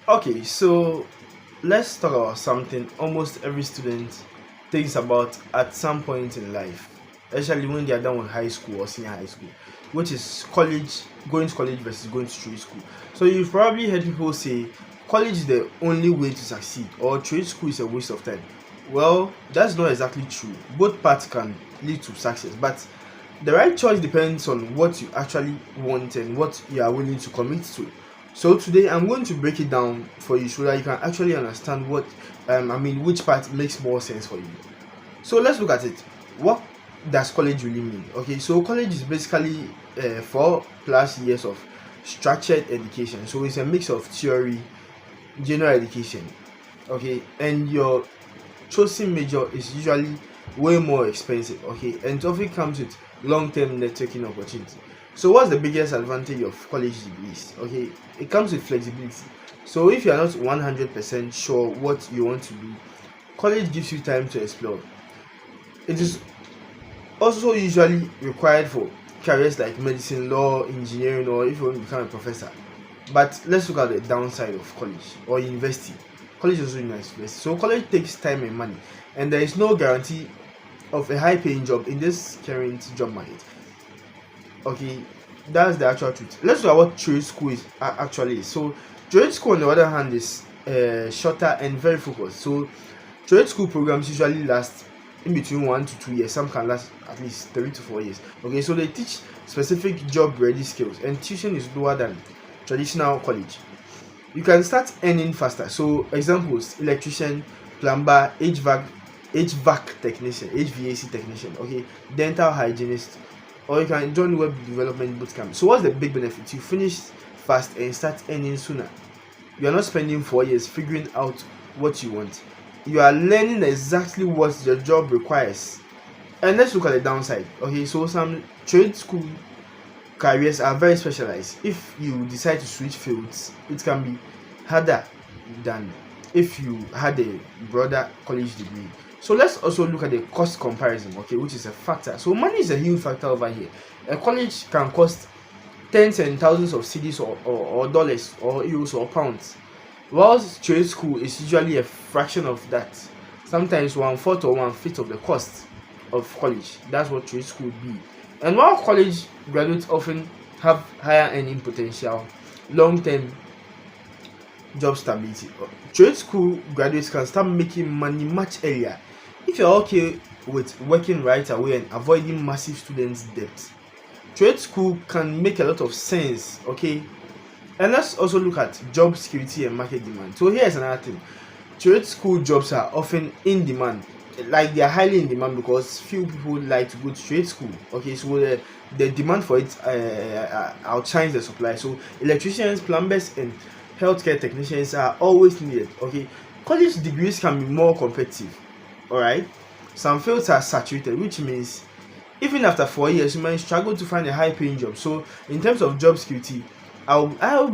Okay, so let's talk about something almost every student thinks about at some point in life, especially when they are done with high school or senior high school, which is college, going to college versus going to trade school. So you've probably heard people say college is the only way to succeed, or trade school is a waste of time. Well, that's not exactly true. Both paths can lead to success, but the right choice depends on what you actually want and what you are willing to commit to. So today I'm going to break it down for you so that you can actually understand which part makes more sense for you. So let's look at it. What does college really mean? Okay, so college is basically 4+ years of structured education. So it's a mix of theory, general education, okay, and your chosen major is usually way more expensive, okay, and it often comes with long-term networking opportunity. So what's the biggest advantage of college degrees? Okay, it comes with flexibility. So if you're not 100% sure what you want to do, college gives you time to explore. It is also usually required for careers like medicine, law, engineering, or if you want to become a professor. But let's look at the downside of college or university. College is also university. So college takes time and money, and there is no guarantee of a high-paying job in this current job market. Okay, that's the actual truth. Let's look at what trade school is actually is. So trade school on the other hand is shorter and very focused. So trade school programs usually last in between 1 to 2 years. Some can last at least 3 to 4 years. Okay, so they teach specific job ready skills, and tuition is lower than traditional college. You can start earning faster. So examples: electrician, plumber, HVAC technician, HVAC technician, okay, dental hygienist, or you can join web development bootcamp. So what's the big benefit? You finish fast and start earning sooner. You are not spending 4 years figuring out what you want. You are learning exactly what the job requires. And let's look at the downside. Okay, so some trade school careers are very specialized. If you decide to switch fields, it can be harder than if you had a broader college degree. So let's also look at the cost comparison, okay, which is a factor. So money is a huge factor over here. A college can cost tens and thousands of cedis or dollars or euros or pounds, whilst trade school is usually a fraction of that, sometimes 1/4 or 1/5 of the cost of college. That's what trade school would be. And while college graduates often have higher earning potential, long-term job stability, trade school graduates can start making money much earlier if you're okay with working right away and avoiding massive student debt. Trade school can make a lot of sense, okay. And let's also look at job security and market demand. So here's another thing: trade school jobs are often in demand, like they are highly in demand because few people like to go to trade school. Okay, so the demand for it outshines the supply. So electricians, plumbers, and healthcare technicians are always needed. Okay, college degrees can be more competitive. All right, some fields are saturated, which means even after 4 years you might struggle to find a high-paying job. So in terms of job security, I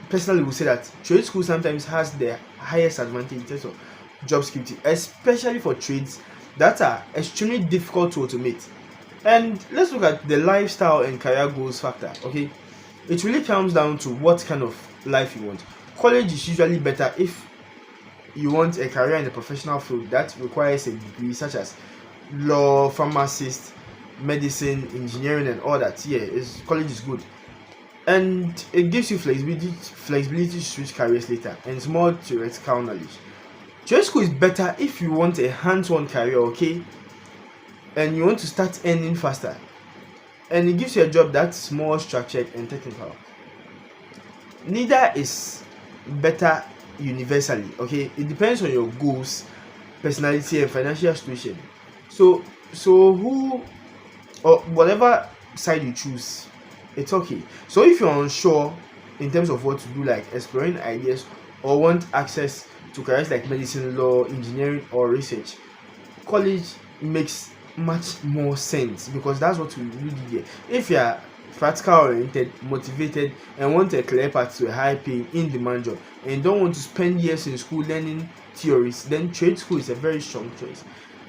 personally would say that trade school sometimes has the highest advantage in terms of job security, especially for trades that are extremely difficult to automate. And let's look at the lifestyle and career goals factor. Okay, it really comes down to what kind of life you want. College is usually better if you want a career in a professional field that requires a degree such as law, pharmacist, medicine, engineering, and all that. Yeah, college is good, and it gives you flexibility to switch careers later, and it's more theoretical knowledge. Trade school is better if you want a hands-on career, okay, and you want to start earning faster, and it gives you a job that's more structured and technical. Neither is better universally, okay. It depends on your goals, personality, and financial situation. So who or whatever side you choose, it's okay. So if you're unsure in terms of what to do, like exploring ideas, or want access to careers like medicine, law, engineering, or research, college makes much more sense because that's what we really get. If you are practical oriented, motivated, and want a clear path to a high paying in demand job, and don't want to spend years in school learning theories, then trade school is a very strong choice.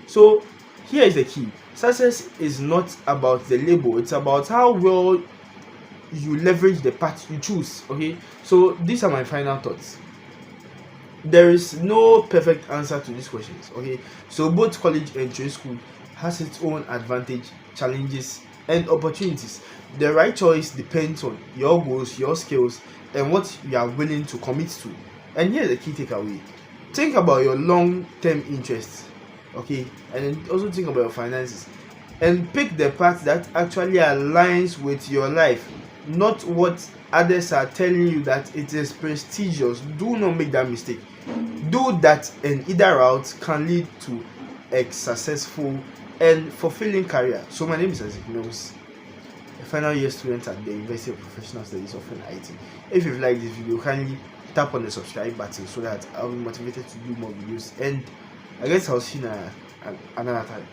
So here is the key: success is not about the label, it's about how well you leverage the path you choose. Okay, so these are my final thoughts. There is no perfect answer to these questions. Okay, so both college and trade school has its own advantage, challenges, and opportunities. The right choice depends on your goals, your skills, and what you are willing to commit to. And here's the key takeaway: think about your long-term interests, okay, and then also think about your finances, and pick the path that actually aligns with your life, not what others are telling you that it is prestigious. Do not make that mistake. Do that, and either route can lead to a successful and fulfilling career. So my name is Isaac Mills, a final year student at the University of Professional Studies of IT. If you've liked this video, kindly tap on the subscribe button so that I'll be motivated to do more videos, and I guess I'll see you another time.